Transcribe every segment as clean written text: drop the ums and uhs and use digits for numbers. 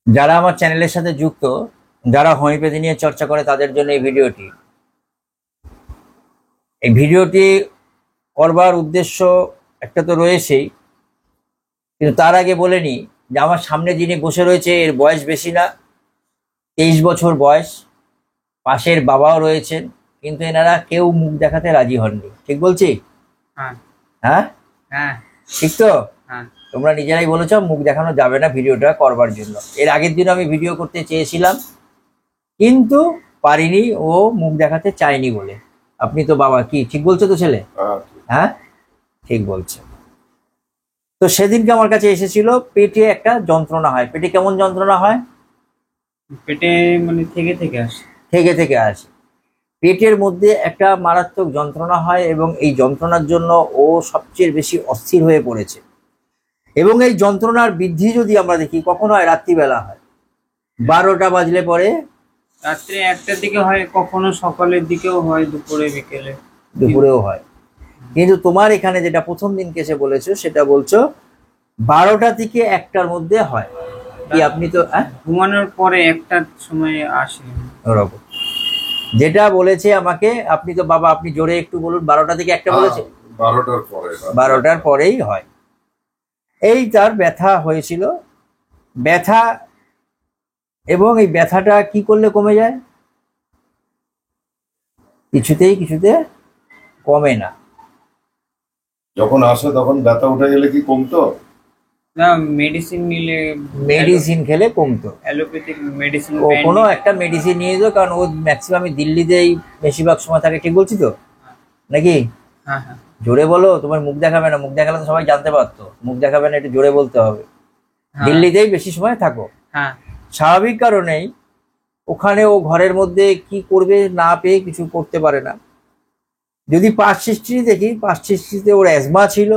যারা আমার চ্যানেলের সাথে যুক্ত, যারা হোমিওপ্যাথি নিয়ে চর্চা করে তাদের জন্য এই ভিডিওটি করবার উদ্দেশ্য একটা তো রয়েছেই, কিন্তু তার আগে বলে নিই যে আমার সামনে যিনি বসে রয়েছে এর বয়স বেশি না, 23 বছর বয়স। পাশের বাবাও রয়েছেন, কিন্তু এনারা কেউ মুখ দেখাতে রাজি হননি। ঠিক বলছি? হ্যাঁ হ্যাঁ, হ্যাঁ ঠিক তো? হ্যাঁ তোমরা নিজেরাই বলেছো মুখ দেখানো যাবে না ভিডিওটা করবার জন্য। এর আগের দিন আমি ভিডিও করতে চেয়েছিলাম, কিন্তু পারিনি, ও মুখ দেখাতে চায়নি বলে। আপনি তো বাবা, কি ঠিক বলছো তো ছেলে? হ্যাঁ, ঠিক বলছে। তো সেদিনকে আমার কাছে এসেছিল, পেটে একটা যন্ত্রণা হয়। পেটে কেমন যন্ত্রণা হয়? পেটে মানে থেকে থেকে আসে। থেকে থেকে আসে। পেটের মধ্যে একটা মারাত্মক যন্ত্রণা হয় এবং এই যন্ত্রণার জন্য ও সবচেয়ে বেশি অস্থির হয়ে পড়েছে। এবং এই যন্ত্রণার বৃদ্ধি যদি আমরা দেখি, কখন হয়? রাত্রিবেলা হয়, 12টা বাজলে পরে। রাত্রে 1টার দিকে হয়, কখনো সকালের দিকেও হয়, দুপুরে বিকেলে। দুপুরেও হয়। কিন্তু তোমার এখানে যেটা প্রথম দিনকে এসে বলেছো, সেটা বলছো 12টা থেকে 1টার মধ্যে হয়। কি আপনি তো ঘুমানোর পরে 1টার সময় আসে। ওরকম যেটা বলেছে আমাকে, আপনি তো বাবা, আপনি জোরে একটু বলুন। 12টা থেকে 1টা বলেছে? 12টার পরে। 12টার পরেই হয়। এই তার ব্যথা হয়েছিল, ব্যথা। এবং এই ব্যথাটা কি করলে কমে যায়? কিছুতে কমে না। যখন আসে তখন ব্যথা উঠে গেলে কি কমতো? না, মেডিসিন নিলে, মেডিসিন খেলে কমতো। Allopathic medicine. ও কোনো একটা মেডিসিন নিয়ে যেত, কারণ ও ম্যাক্সিমাম দিল্লিতেই বেশিরভাগ সময় থাকে। ঠিক বলছি তো নাকি? হ্যাঁ হ্যাঁ জোরে বলো। তোমার মুখ দেখাবে না, মুখ দেখালে তো সবাই জানতে পারতো। মুখ দেখাবে না, একটু জোরে বলতে হবে। হ্যাঁ দিল্লিতেই বেশি সময় থাকো, হ্যাঁ স্বাভাবিক কারণেই। ওখানে ও ঘরের মধ্যে কি করবে না পেয়ে কিছু করতে পারে না। যদি পাস্ট হিস্ট্রি দেখি, পাস্ট হিস্ট্রিতে ওর অ্যাজমা ছিল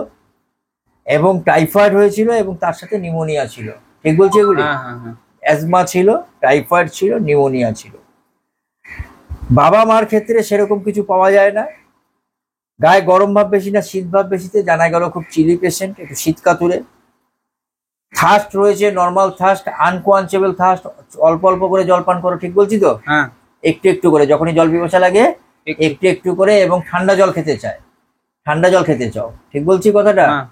এবং টাইফয়েড হয়েছিল এবং তার সাথে নিউমোনিয়া ছিল। ঠিক বলছি এগুলি? হ্যাঁ হ্যাঁ হ্যাঁ অ্যাজমা ছিল, টাইফয়েড ছিল, নিউমোনিয়া ছিল। বাবা মার ক্ষেত্রে সেরকম কিছু পাওয়া যায় না। গায়ে গরম ভাব বেশি না শীত ভাব বেশিতে জানা গেল খুব চিলি পেশেন্ট, একটু শীত কাতুরে। থার্স্ট রয়েছে, নর্মাল থার্স্ট, আনকোয়াঞ্চেবল থার্স্ট। অল্প অল্প করে জলপান করো। ঠিক বলছি তো? হ্যাঁ একটু একটু করে, যখনই জল পিপাসা লাগে একটু একটু করে, এবং ঠান্ডা জল খেতে চায়, ঠান্ডা জল খেতে চাও। ঠিক বলছি কথাটা? হ্যাঁ।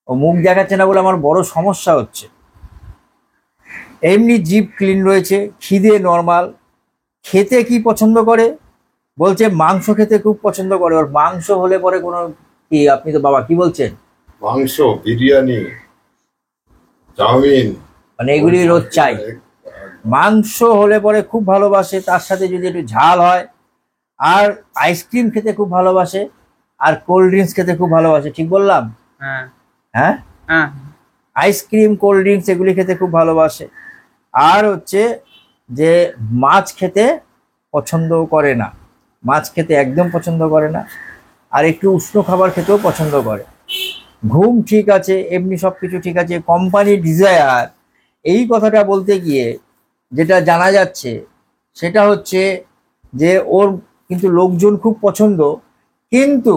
ও মুখ দেখাচ্ছে না বলে আমার বড় সমস্যা হচ্ছে। এমনি জিভ ক্লিন রয়েছে, খিদে নর্মাল। খেতে কি পছন্দ করে? বলছে মাংস খেতে খুব পছন্দ করে। ওর মাংস হলে পরে কোনো কি, আপনি তো বাবা কি বলছেন? মাংস, বিরিয়ানি, চাউমিন, মানে এগুলি রোজ চাই। মাংস হলে পরে খুব ভালোবাসে, তার সাথে যদি একটু ঝাল হয়। আর আইসক্রিম খেতে খুব ভালোবাসে, আর কোল্ড ড্রিঙ্কস খেতে খুব ভালোবাসে। ঠিক বললাম? হ্যাঁ হ্যাঁ, হ্যাঁ আইসক্রিম, কোল্ড ড্রিঙ্কস এগুলি খেতে খুব ভালোবাসে। আর হচ্ছে যে মাছ খেতে পছন্দ করে না, মাছ খেতে একদম পছন্দ করে না। আর একটু উষ্ণ খাবার খেতেও পছন্দ করে। ঘুম ঠিক আছে, এমনি সব কিছু ঠিক আছে। কোম্পানি ডিজায়ার, এই কথাটা বলতে গিয়ে যেটা জানা যাচ্ছে সেটা হচ্ছে যে ওর কিন্তু লোকজন খুব পছন্দ, কিন্তু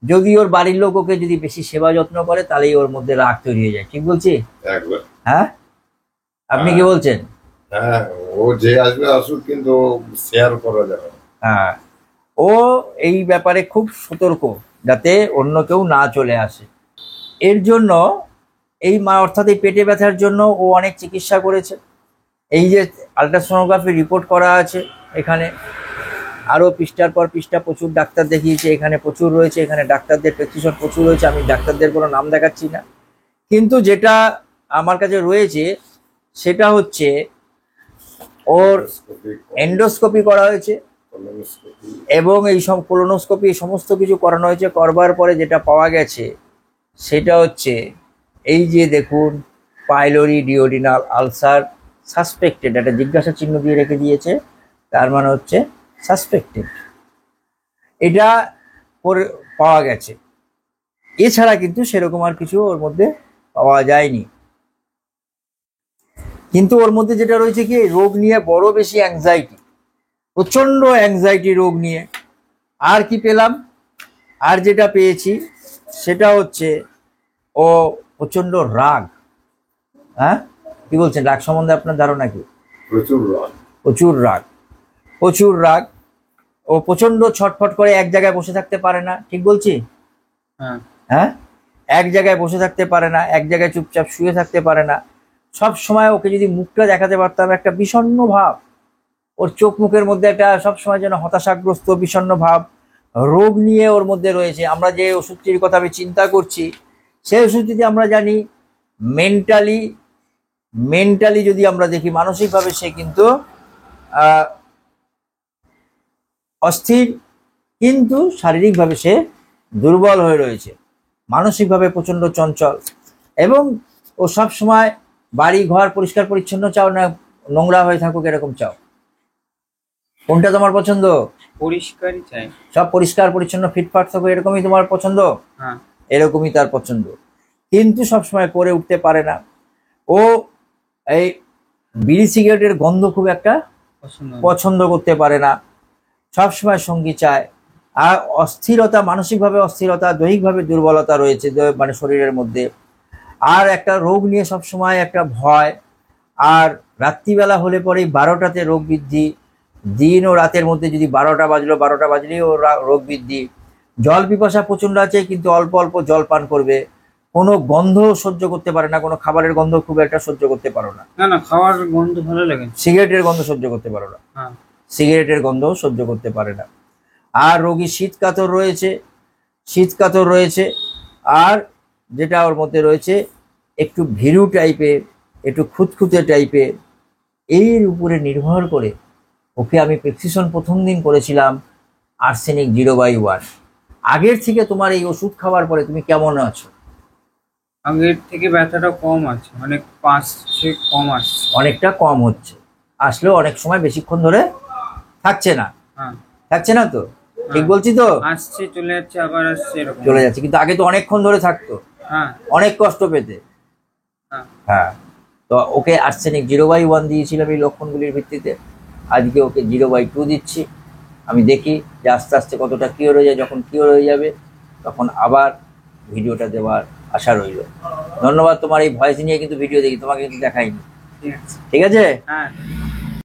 যদি ওর বাড়ির লোক ওকে যদি বেশি সেবা যত্ন করে তাহলেই ওর মধ্যে রাগ তৈরি হয়ে যায়। ঠিক বলছি? একবার। হ্যাঁ, আপনি কি বলছেন? হ্যাঁ, ও যে আসবে আসুক, কিন্তু শেয়ার করা যাবে না। হ্যাঁ, ও এই ব্যাপারে খুব সতর্ক, যাতে অন্য কেউ না চলে আসে। এর জন্য এই অর্থাৎ এই পেটে ব্যথার জন্য ও অনেক চিকিৎসা করেছে। এই যে আলট্রাসোনোগ্রাফি রিপোর্ট করা আছে এখানে, আরও পৃষ্ঠার পর পৃষ্ঠা প্রচুর ডাক্তার দেখিয়েছে, এখানে প্রচুর রয়েছে, এখানে ডাক্তারদের প্রেসক্রিপশন প্রচুর রয়েছে। আমি ডাক্তারদের কোনো নাম দেখাচ্ছি না, কিন্তু যেটা আমার কাছে রয়েছে সেটা হচ্ছে ওর এন্ডোস্কোপি করা হয়েছে এবং এই সব কোলোনোস্কোপি সমস্ত কিছু করানো হয়েছে। করবার পরে যেটা পাওয়া গেছে সেটা হচ্ছে এই যে দেখুন, পাইলোরি ডিওডিনাল আলসার সাসপেক্টেড, একটা জিজ্ঞাসা চিহ্ন দিয়ে রেখে দিয়েছে, তার মানে হচ্ছে সাসপেক্টেড। এটা করে পাওয়া গেছে। এছাড়া কিন্তু সেরকম আর কিছু ওর মধ্যে পাওয়া যায়নি। কিন্তু ওর মধ্যে যেটা রয়েছে কি, রোগ নিয়ে বড় বেশি অ্যাংজাইটি, প্রচন্ড অ্যাংজাইটি রোগ নিয়ে। আর কি পেলাম? আর যেটা পেয়েছি সেটা হচ্ছে ও প্রচন্ড রাগ। হ্যাঁ, কি বলছেন, রাগ সম্বন্ধে আপনার ধারণা কি? প্রচুর রাগ। প্রচুর রাগ, প্রচুর রাগ। ও প্রচন্ড ছটফট করে, এক জায়গায় বসে থাকতে পারে না, ঠিক বলছি? হ্যাঁ হ্যাঁ, এক জায়গায় বসে থাকতে পারে না, এক জায়গায় চুপচাপ শুয়ে থাকতে পারে না। সব সময় ওকে যদি মুখটা দেখাতে পারতাম, একটা বিষণ্ণ ভাব ওর চোখ মুখের মধ্যে, একটা সব সময় যেন হতাশাগ্রস্ত বিষণ্ণ ভাব, রোগ নিয়ে ওর মধ্যে রয়েছে। আমরা যে ওষুধটির কথা আমি চিন্তা করছি, সেই ওষুধটিতে আমরা জানি মেন্টালি মেন্টালি যদি আমরা দেখি, মানসিকভাবে সে কিন্তু আহ, অস্থির, কিন্তু শারীরিকভাবে সে দুর্বল হয়ে রয়েছে, মানসিকভাবে প্রচন্ড চঞ্চল। এবং ও সব সময় বাড়ি ঘর পরিষ্কার পরিচ্ছন্ন চাও, না নোংরা হয়ে থাকুক এরকম চাও? কোনটা তোমার পছন্দ? পরিষ্কারই চাই। সব পরিষ্কার পরিচ্ছন্ন ফিটফাট থাকুক এরকমই তোমার পছন্দ? হ্যাঁ এরকমই তার পছন্দ, কিন্তু সবসময় করে উঠতে পারে না। ও এই বিড়ি সিগারেটের গন্ধ খুব একটা পছন্দ। পছন্দ করতে পারে না, সবসময় সঙ্গী চায়। আর অস্থিরতা, মানসিকভাবে অস্থিরতা, দৈহিকভাবে দুর্বলতা রয়েছে মানে শরীরের মধ্যে। আর একটা রোগ নিয়ে সবসময় একটা ভয়। আর রাত্রিবেলা হলে পরেই 12টাতে রোগ বৃদ্ধি, দিন ও রাতের মধ্যে যদি 12টা বাজলো, 12টা বাজলেই ও রোগ বৃদ্ধি। জল পিপাসা প্রচণ্ড আছে, কিন্তু অল্প অল্প জল পান করবে। কোনো গন্ধ সহ্য করতে পারে না, কোনো খাবারের গন্ধ খুব একটা সহ্য করতে পারো না। না না, খাওয়ার গন্ধ ভালো লাগে। সিগারেটের গন্ধ সহ্য করতে পারো না, হ্যাঁ সিগারেটের গন্ধ সহ্য করতে পারে না। আর রোগী শীত কাতর রয়েছে, শীত কাতর রয়েছে। আর যেটা ওর মধ্যে রয়েছে, একটু ভীরু টাইপের, একটু খুঁতখুঁতে টাইপের। এর উপরে নির্ভর করে ওকে আমি প্রেসক্রিপশন প্রথম দিন করেছিলাম আর্সেনিক 0/1। আগের থেকে তোমার এই ওষুধ খাওয়ার পরে তুমি কেমন আছো? আগের থেকে ব্যথাটা কম আছে, অনেক 5-6 কম আসছে। অনেকটা কম হচ্ছে, আসলেও অনেক সময় বেশিক্ষণ ধরে থাকছে না, হ্যাঁ থাকছে না তো? ঠিক বলছি তো? আসছে চলে যাচ্ছে, আবার আসছে, এরকম। চলে যাচ্ছে, কিন্তু আগে তো অনেকক্ষণ ধরে থাকতো, হ্যাঁ অনেক কষ্ট পেতে। হ্যাঁ হ্যাঁ, তো ওকে আর্সেনিক 0/1 দিয়েছিলাম এই লক্ষণগুলির ভিত্তিতে। আজকে ওকে 0/2 দিচ্ছি। আমি দেখি যে আস্তে আস্তে কতটা কিওর হয়ে যায়। যখন কিওর হয়ে যাবে তখন আবার ভিডিওটা দেওয়ার আশা রইল। ধন্যবাদ। তোমার এই ভয়েস নিয়ে কিন্তু ভিডিও দেখি, তোমাকে কিন্তু দেখাইনি, ঠিক আছে। ঠিক আছে? হ্যাঁ